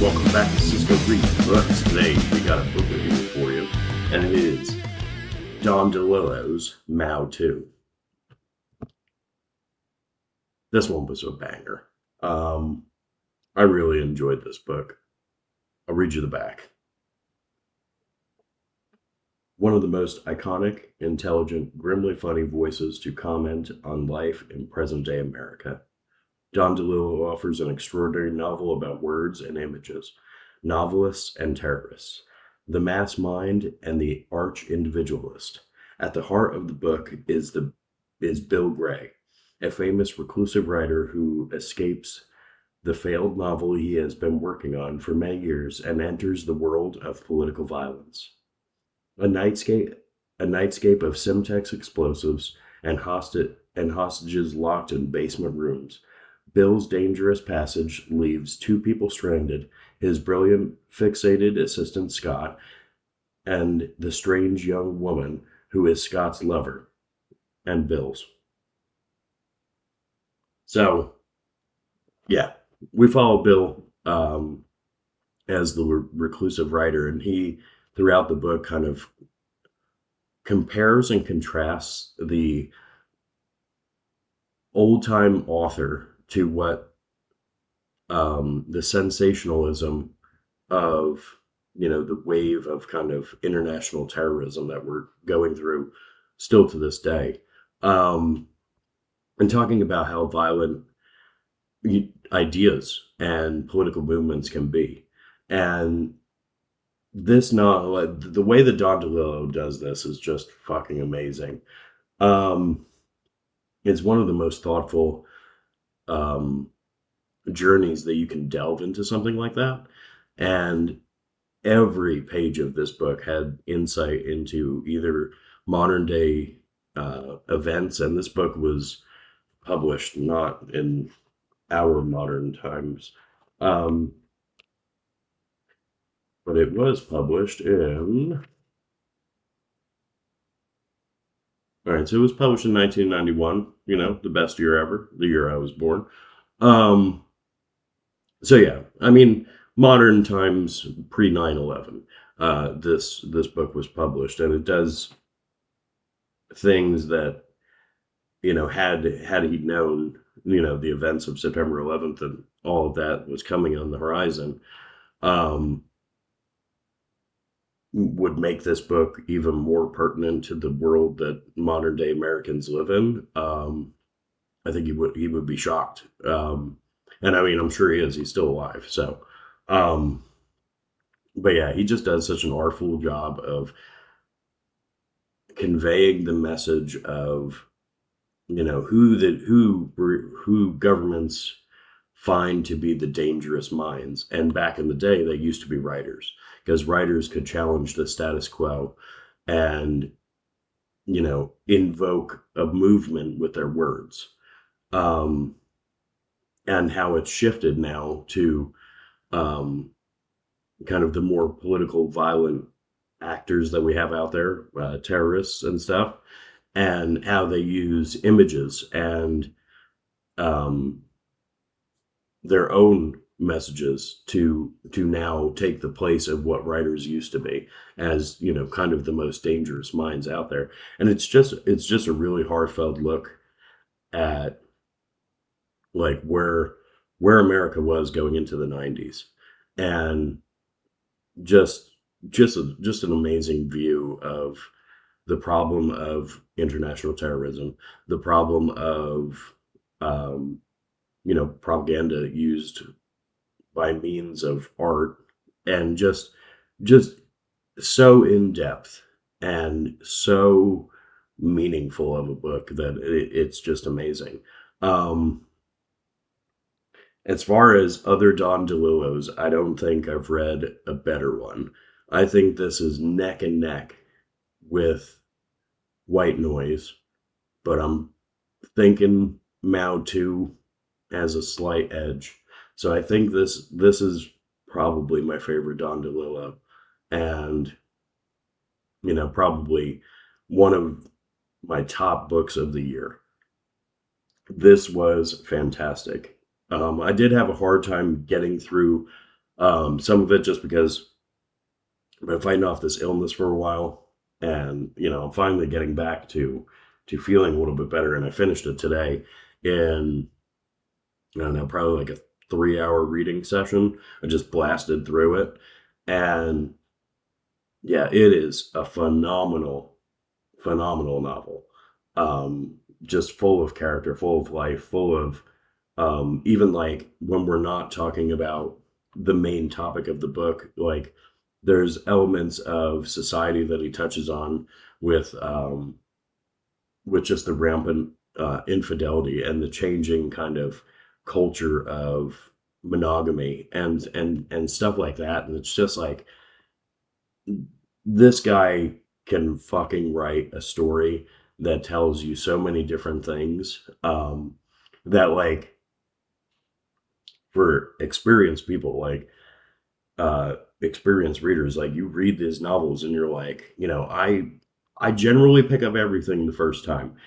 welcome back to Cisco Reads Books. Today we got a book review for you, and it is Don DeLillo's Mao 2. This one was a banger. I really enjoyed this book. I'll read you the back. One of the most iconic, intelligent, grimly funny voices to comment on life in present-day America. Don DeLillo offers an extraordinary novel about words and images, novelists and terrorists, the mass mind and the arch-individualist. At the heart of the book is Bill Gray, a famous reclusive writer who escapes the failed novel he has been working on for many years and enters the world of political violence. A nightscape of Simtex explosives and hostages locked in basement rooms. Bill's dangerous passage leaves two people stranded, his brilliant, fixated assistant Scott, and the strange young woman who is Scott's lover, and Bill's. So, yeah, we follow Bill as the reclusive writer, and he, throughout the book, kind of compares and contrasts the old-time author to what the sensationalism of, the wave of kind of international terrorism that we're going through still to this day. And talking about how violent ideas and political movements can be. And this novel, the way that Don DeLillo does this is just fucking amazing. It's one of the most thoughtful journeys that you can delve into something like that. And every page of this book had insight into either modern day events, and this book was published not in our modern times, but it was published in... All right, so it was published in 1991, the best year ever, the year I was born. So yeah, I mean, modern times, pre 9/11, this book was published, and it does things that, had he known, the events of September 11th and all of that was coming on the horizon, would make this book even more pertinent to the world that modern day Americans live in. I think he would be shocked. And I mean, I'm sure he is. He's still alive. So, but yeah, he just does such an artful job of conveying the message of, who governments find to be the dangerous minds. And back in the day, they used to be writers, because writers could challenge the status quo and, invoke a movement with their words. And how it's shifted now to kind of the more political, violent actors that we have out there, terrorists and stuff, and how they use images and their own messages to now take the place of what writers used to be as, kind of the most dangerous minds out there. And it's just a really heartfelt look at like where America was going into the 90s, and just an amazing view of the problem of international terrorism, the problem of propaganda used by means of art, and just so in depth and so meaningful of a book that it's just amazing. As far as other Don DeLillos, I don't think I've read a better one. I think this is neck and neck with White Noise, but I'm thinking Mao 2 has a slight edge. So I think this is probably my favorite Don DeLillo, and probably one of my top books of the year. This was fantastic. I did have a hard time getting through Some of it just because I've been fighting off this illness for a while, and I'm finally getting back to feeling a little bit better. And I finished it today in, I don't know, probably like a 3 hour reading session. I just blasted through it, and yeah, it is a phenomenal novel. Just full of character, full of life, full of even like when we're not talking about the main topic of the book, like there's elements of society that he touches on with just the rampant infidelity and the changing kind of culture of monogamy and stuff like that. And it's just like, this guy can fucking write a story that tells you so many different things, that like for experienced people, like experienced readers, like you read these novels and you're like, I generally pick up everything the first time.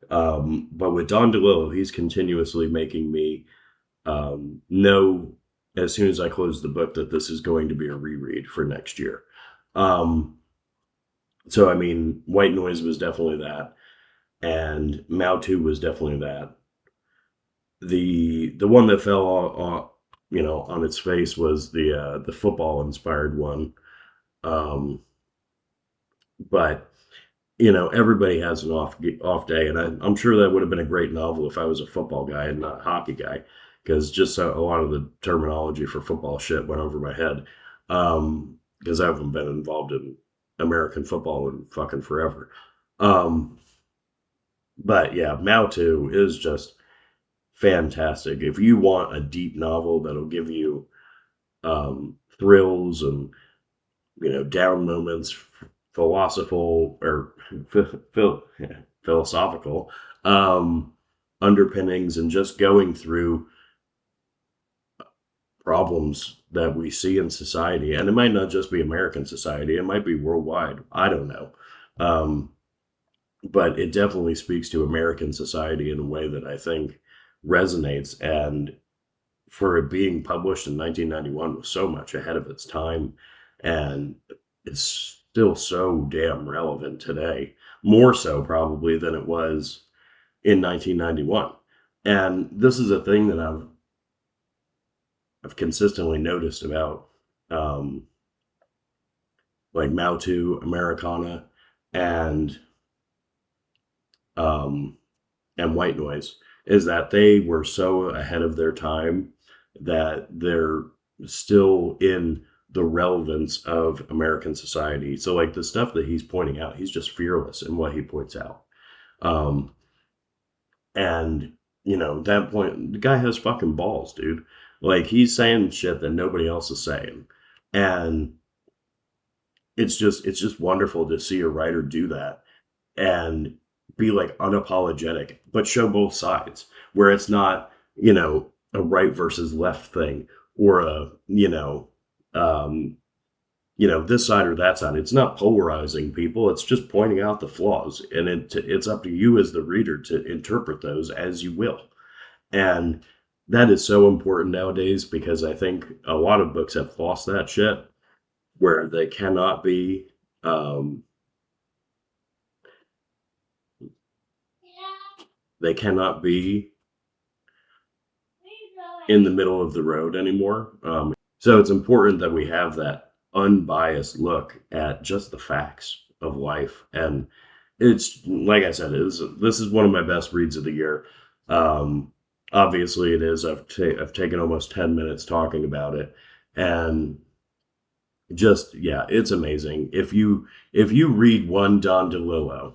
But with Don DeLillo, he's continuously making me know as soon as I close the book that this is going to be a reread for next year. So I mean, White Noise was definitely that, and Mao 2 was definitely that. The one that fell on its face was the football inspired one. Um, but everybody has an off day, and I'm sure that would have been a great novel if I was a football guy and not a hockey guy, because just a lot of the terminology for football shit went over my head. Because I haven't been involved in American football in fucking forever. Um, but yeah, Mao 2 is just fantastic. If you want a deep novel that'll give you thrills and down moments, philosophical or philosophical underpinnings, and just going through problems that we see in society. And it might not just be American society, it might be worldwide. I don't know. But it definitely speaks to American society in a way that I think resonates. And for it being published in 1991 was so much ahead of its time. And it's still so damn relevant today, more so probably than it was in 1991. And this is a thing that I've consistently noticed about like Mao 2, Americana, and White Noise, is that they were so ahead of their time that they're still in the relevance of American society. So like the stuff that he's pointing out, he's just fearless in what he points out. And that point, the guy has fucking balls, dude. Like he's saying shit that nobody else is saying. And it's just wonderful to see a writer do that and be like unapologetic, but show both sides, where it's not, a right versus left thing, or this side or that side. It's not polarizing people. It's just pointing out the flaws, and it's up to you as the reader to interpret those as you will. And that is so important nowadays, because I think a lot of books have lost that shit, where they cannot be they cannot be in the middle of the road anymore. So it's important that we have that unbiased look at just the facts of life. And it's like I said, this is one of my best reads of the year. Obviously, it is. I've taken almost 10 minutes talking about it, and just it's amazing. If you read one Don DeLillo,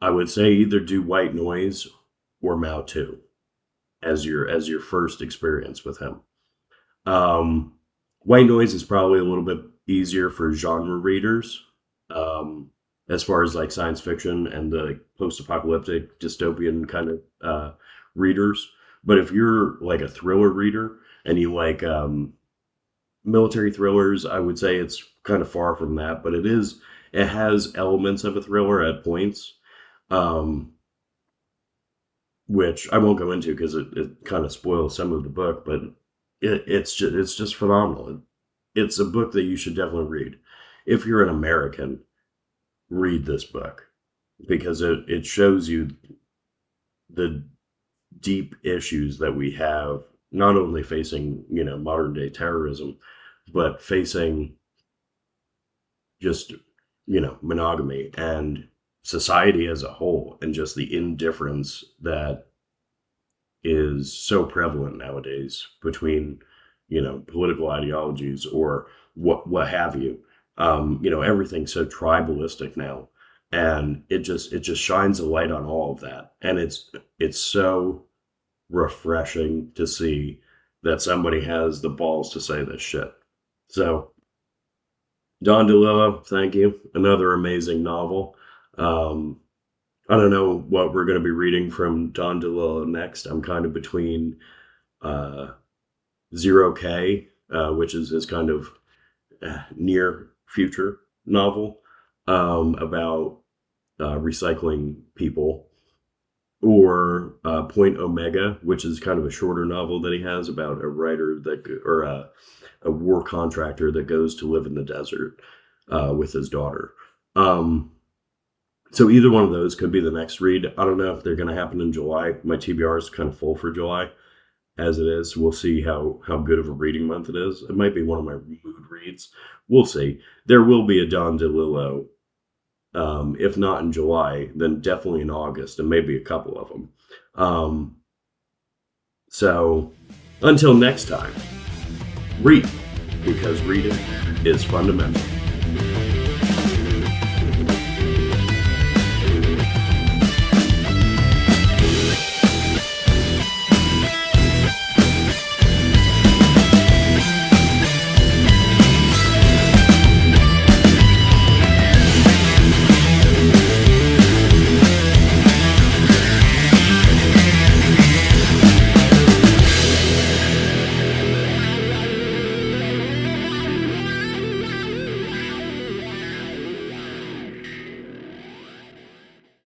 I would say either do White Noise or Mao 2 as your first experience with him. White Noise is probably a little bit easier for genre readers, as far as like science fiction and the post-apocalyptic dystopian kind of readers. But if you're like a thriller reader and you like military thrillers, I would say it's kind of far from that. But it has elements of a thriller at points, which I won't go into because it kind of spoils some of the book. But it's just phenomenal. It's a book that you should definitely read. If you're an American, read this book because it shows you the deep issues that we have, not only facing, modern day terrorism, but facing just, monogamy and society as a whole, and just the indifference that is so prevalent nowadays between, political ideologies or what have you. Everything's so tribalistic now, and it just shines a light on all of that, and it's so refreshing to see that somebody has the balls to say this shit. So, Don DeLillo, thank you. Another amazing novel. Um, I don't know what we're going to be reading from Don DeLillo next. I'm kind of between uh, Zero K, which is his kind of near future novel about recycling people, or Point Omega, which is kind of a shorter novel that he has about a writer or a war contractor that goes to live in the desert with his daughter. So either one of those could be the next read. I don't know if they're going to happen in July. My TBR is kind of full for July as it is. We'll see how good of a reading month it is. It might be one of my mood reads. We'll see. There will be a Don DeLillo. If not in July, then definitely in August, and maybe a couple of them. So until next time, read, because reading is fundamental.